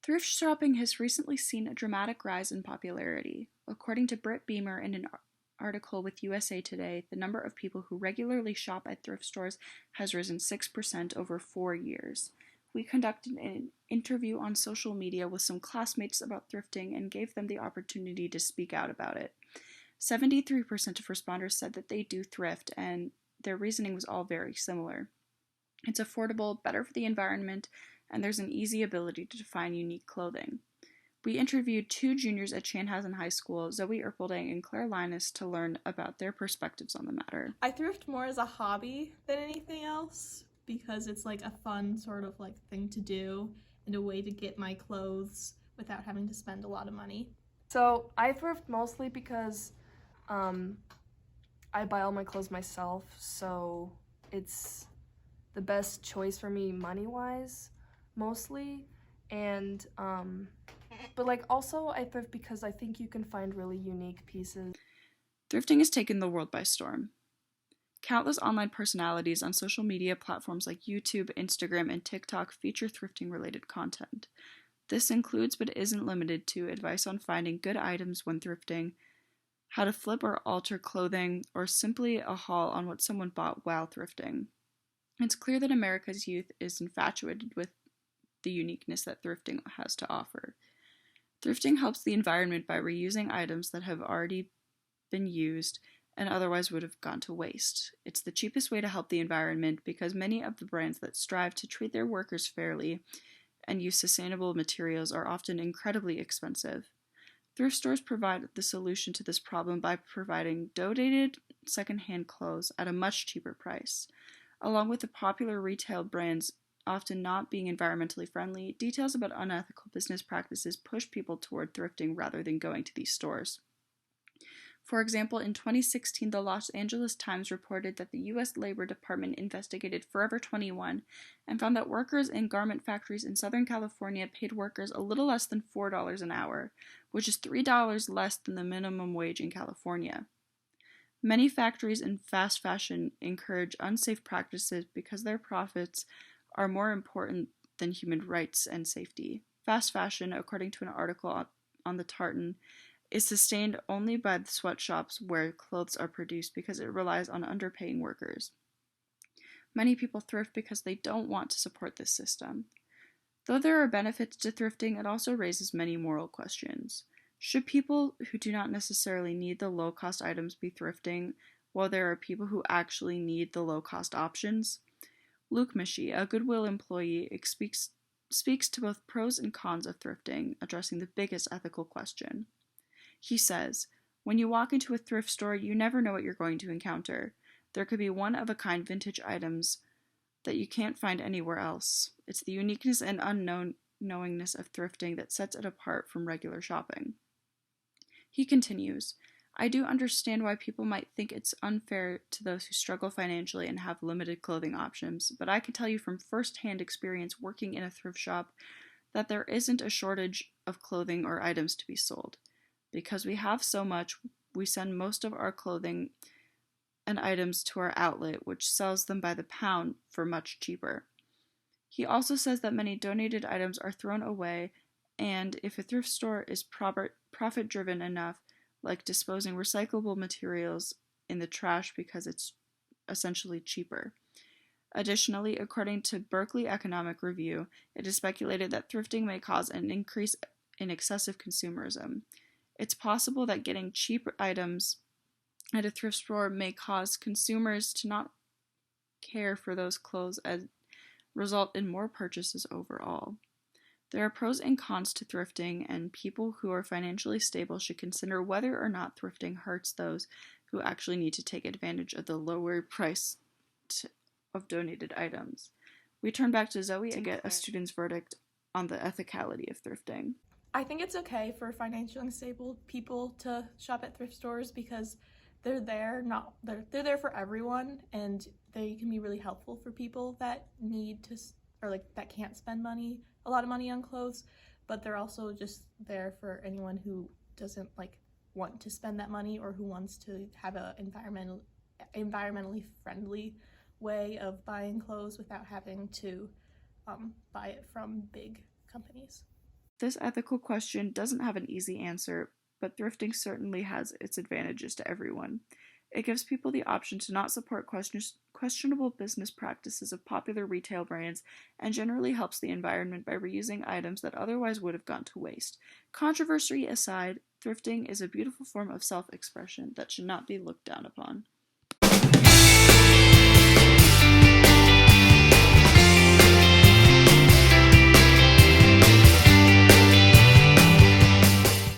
Thrift shopping has recently seen a dramatic rise in popularity. According to Britt Beamer in an article with USA Today, the number of people who regularly shop at thrift stores has risen 6% over 4 years. We conducted an interview on social media with some classmates about thrifting and gave them the opportunity to speak out about it. 73% of responders said that they do thrift, and their reasoning was all very similar. It's affordable, better for the environment, and there's an easy ability to find unique clothing. We interviewed 2 juniors at Chanhassen High School, Zoe Erpelding and Claire Linus, to learn about their perspectives on the matter. I thrift more as a hobby than anything else because it's like a fun sort of like thing to do and a way to get my clothes without having to spend a lot of money. So I thrift mostly because I buy all my clothes myself, so it's the best choice for me money-wise, mostly. And but like also I thrift because I think you can find really unique pieces. Thrifting has taken the world by storm. Countless online personalities on social media platforms like YouTube, Instagram, and TikTok feature thrifting-related content. This includes, but isn't limited to, advice on finding good items when thrifting, how to flip or alter clothing, or simply a haul on what someone bought while thrifting. It's clear that America's youth is infatuated with the uniqueness that thrifting has to offer. Thrifting helps the environment by reusing items that have already been used and otherwise would have gone to waste. It's the cheapest way to help the environment because many of the brands that strive to treat their workers fairly and use sustainable materials are often incredibly expensive. Thrift stores provide the solution to this problem by providing donated secondhand clothes at a much cheaper price. Along with the popular retail brands often not being environmentally friendly, details about unethical business practices push people toward thrifting rather than going to these stores. For example, in 2016, the Los Angeles Times reported that the U.S. Labor Department investigated Forever 21 and found that workers in garment factories in Southern California paid workers a little less than $4 an hour, which is $3 less than the minimum wage in California. Many factories in fast fashion encourage unsafe practices because their profits are more important than human rights and safety. Fast fashion, according to an article on the Tartan, is sustained only by the sweatshops where clothes are produced because it relies on underpaying workers. Many people thrift because they don't want to support this system. Though there are benefits to thrifting, it also raises many moral questions. Should people who do not necessarily need the low-cost items be thrifting, while there are people who actually need the low-cost options? Luke Mishi, a Goodwill employee, speaks to both pros and cons of thrifting, addressing the biggest ethical question. He says, "When you walk into a thrift store, you never know what you're going to encounter. There could be one-of-a-kind vintage items that you can't find anywhere else. It's the uniqueness and unknowingness of thrifting that sets it apart from regular shopping." He continues, "I do understand why people might think it's unfair to those who struggle financially and have limited clothing options, but I can tell you from first-hand experience working in a thrift shop that there isn't a shortage of clothing or items to be sold. Because we have so much, we send most of our clothing and items to our outlet, which sells them by the pound for much cheaper." He also says that many donated items are thrown away, and if a thrift store is profit-driven enough, like disposing recyclable materials in the trash because it's essentially cheaper. Additionally, according to Berkeley Economic Review, it is speculated that thrifting may cause an increase in excessive consumerism. It's possible that getting cheap items at a thrift store may cause consumers to not care for those clothes and result in more purchases overall. There are pros and cons to thrifting, and people who are financially stable should consider whether or not thrifting hurts those who actually need to take advantage of the lower price of donated items. We turn back to Zoe to get a student's verdict on the ethicality of thrifting. I think it's okay for financially unstable people to shop at thrift stores because they're there for everyone, and they can be really helpful for people that need to or like that can't spend a lot of money on clothes, but they're also just there for anyone who doesn't like want to spend that money or who wants to have a environmentally friendly way of buying clothes without having to buy it from big companies. This ethical question doesn't have an easy answer, but thrifting certainly has its advantages to everyone. It gives people the option to not support questionable business practices of popular retail brands and generally helps the environment by reusing items that otherwise would have gone to waste. Controversy aside, thrifting is a beautiful form of self expression that should not be looked down upon.